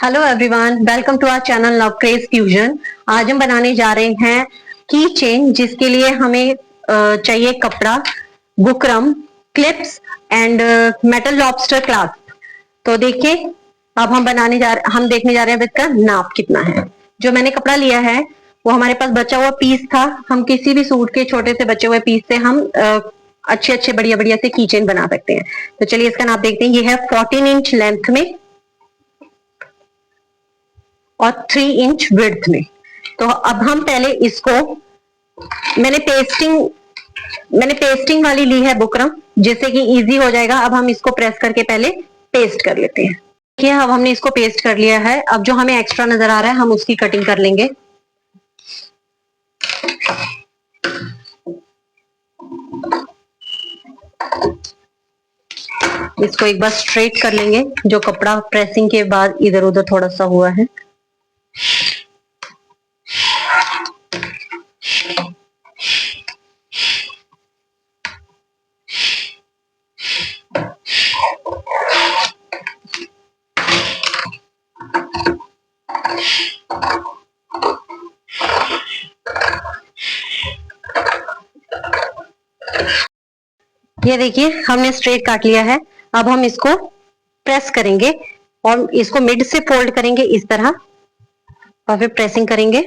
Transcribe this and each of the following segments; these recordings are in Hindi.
Hello everyone, welcome to our channel Love Craze Fusion. आज हम बनाने जा रहे हैं की चेन, जिसके लिए हमें चाहिए कपड़ा, buckram, clips and metal lobster clasp. तो देखिए, अब हम देखने जा रहे हैं इसका नाप कितना है। जो मैंने कपड़ा लिया है वो हमारे पास बचा हुआ पीस था। हम किसी भी सूट के छोटे से बचे हुए पीस से हम अच्छे अच्छे बढ़िया बढ़िया से की चेन बना सकते हैं। तो चलिए इसका नाप देखते हैं। ये है 14 इंच लेंथ में और 3 इंच विड्थ में। तो अब हम पहले इसको, मैंने पेस्टिंग मैंने पेस्टिंग वाली ली है बुकरम, जिससे कि इजी हो जाएगा। अब हम इसको प्रेस करके पहले पेस्ट कर लेते हैं। देखिए, अब हमने इसको पेस्ट कर लिया है। अब जो हमें एक्स्ट्रा नजर आ रहा है हम उसकी कटिंग कर लेंगे। इसको एक बार स्ट्रेट कर लेंगे, जो कपड़ा प्रेसिंग के बाद इधर उधर थोड़ा सा हुआ है। ये देखिए, हमने स्ट्रेट काट लिया है। अब हम इसको प्रेस करेंगे और इसको मिड से फोल्ड करेंगे इस तरह, और फिर प्रेसिंग करेंगे।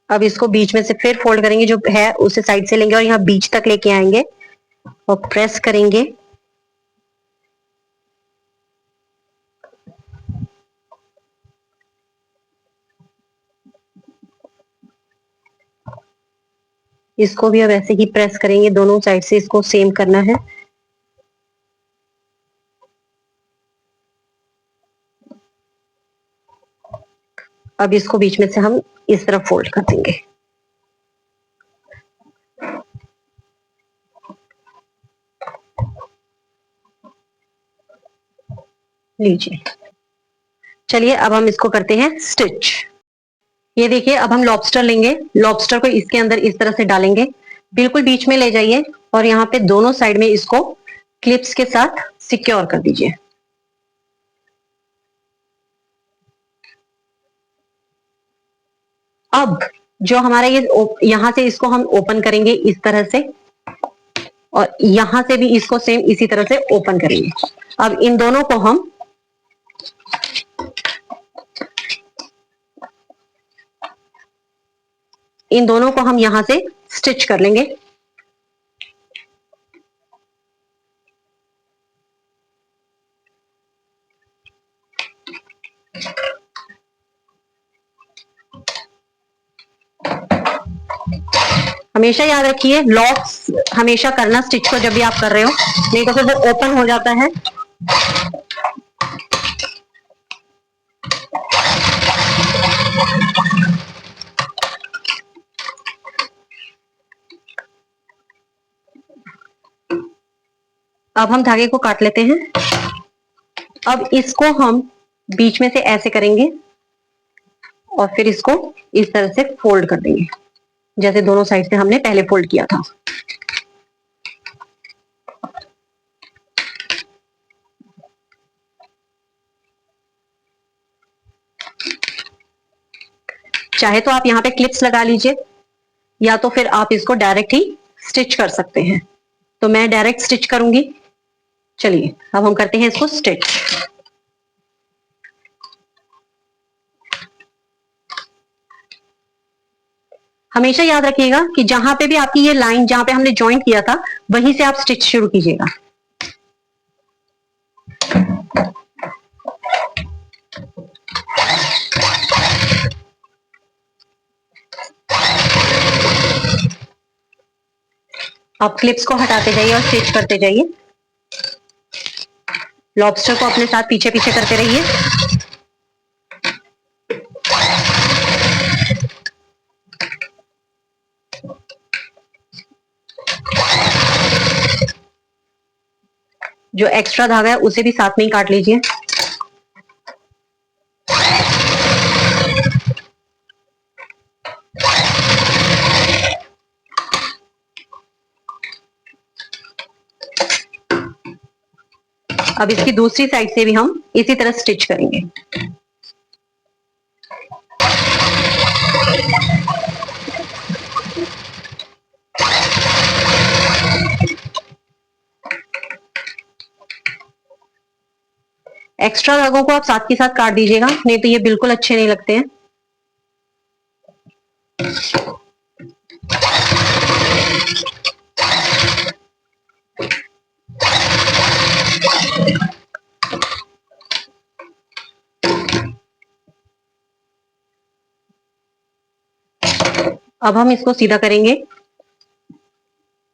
अब इसको बीच में से फिर फोल्ड करेंगे, जो है उसे साइड से लेंगे और यहाँ बीच तक लेके आएंगे और प्रेस करेंगे। इसको भी अब ऐसे ही प्रेस करेंगे, दोनों साइड से इसको सेम करना है। अब इसको बीच में से हम इस तरफ फोल्ड कर देंगे। लीजिए, चलिए अब हम इसको करते हैं स्टिच। ये देखिए, अब हम लॉबस्टर लेंगे। लॉबस्टर को इसके अंदर इस तरह से डालेंगे, बिल्कुल बीच में ले जाइए और यहाँ पे दोनों साइड में इसको क्लिप्स के साथ सिक्योर कर दीजिए। अब जो हमारा ये यहाँ से इसको हम ओपन करेंगे इस तरह से, और यहां से भी इसको सेम इसी तरह से ओपन करेंगे। अब इन दोनों को हम यहां से स्टिच कर लेंगे। हमेशा याद रखिए, लॉक्स हमेशा करना स्टिच को जब भी आप कर रहे हो, नहीं तो फिर वो ओपन हो जाता है। अब हम धागे को काट लेते हैं। अब इसको हम बीच में से ऐसे करेंगे और फिर इसको इस तरह से फोल्ड कर देंगे, जैसे दोनों साइड से हमने पहले फोल्ड किया था। चाहे तो आप यहाँ पे क्लिप्स लगा लीजिए, या तो फिर आप इसको डायरेक्ट ही स्टिच कर सकते हैं। तो मैं डायरेक्ट स्टिच करूंगी। चलिए अब हम करते हैं इसको स्टिच। हमेशा याद रखिएगा कि जहां पे भी आपकी ये लाइन, जहां पे हमने ज्वाइंट किया था, वहीं से आप स्टिच शुरू कीजिएगा। आप क्लिप्स को हटाते जाइए और स्टिच करते जाइए। लॉबस्टर को अपने साथ पीछे पीछे करते रहिए। जो एक्स्ट्रा धागा है उसे भी साथ में ही काट लीजिए। अब इसकी दूसरी साइड से भी हम इसी तरह स्टिच करेंगे। एक्स्ट्रा धागों को आप साथ के साथ काट दीजिएगा, नहीं तो ये बिल्कुल अच्छे नहीं लगते हैं। अब हम इसको सीधा करेंगे।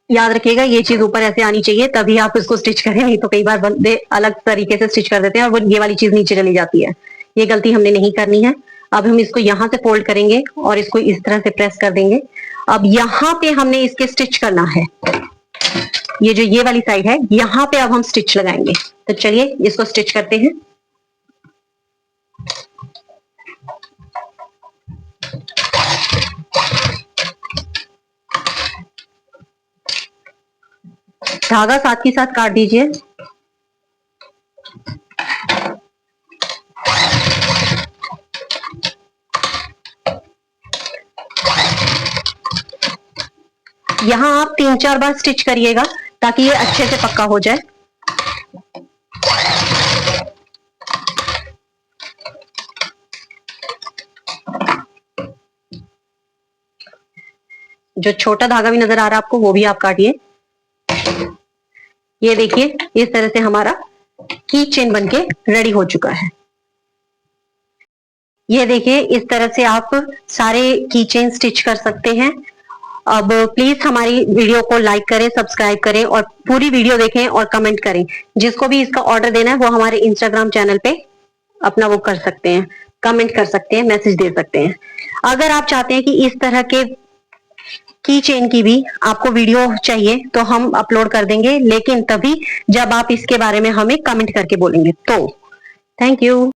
याद रखिएगा ये चीज ऊपर ऐसे आनी चाहिए, तभी आप इसको स्टिच करें, नहीं तो कई बार बंदे अलग तरीके से स्टिच कर देते हैं और वो ये वाली चीज नीचे चली जाती है। ये गलती हमने नहीं करनी है। अब हम इसको यहाँ से फोल्ड करेंगे और इसको इस तरह से प्रेस कर देंगे। अब यहाँ पे हमने इसके स्टिच करना है, ये जो ये वाली साइड है, यहाँ पे अब हम स्टिच लगाएंगे। तो चलिए इसको स्टिच करते हैं। धागा साथ ही साथ काट दीजिए। यहाँ आप 3-4 बार स्टिच करिएगा ताकि ये अच्छे से पक्का हो जाए। जो छोटा धागा भी नजर आ रहा है आपको, वो भी आप काटिए। ये देखिए इस तरह से हमारा की चेन बनके रेडी हो चुका है। ये देखिए इस तरह से आप सारे की चेन स्टिच कर सकते हैं। अब प्लीज हमारी वीडियो को लाइक करें, सब्सक्राइब करें और पूरी वीडियो देखें और कमेंट करें। जिसको भी इसका ऑर्डर देना है वो हमारे इंस्टाग्राम चैनल पे अपना वो कर सकते हैं, कमेंट कर सकते हैं, मैसेज दे सकते हैं। अगर आप चाहते हैं कि इस तरह के की चेन की भी आपको वीडियो चाहिए तो हम अपलोड कर देंगे, लेकिन तभी जब आप इसके बारे में हमें कमेंट करके बोलेंगे। तो थैंक यू।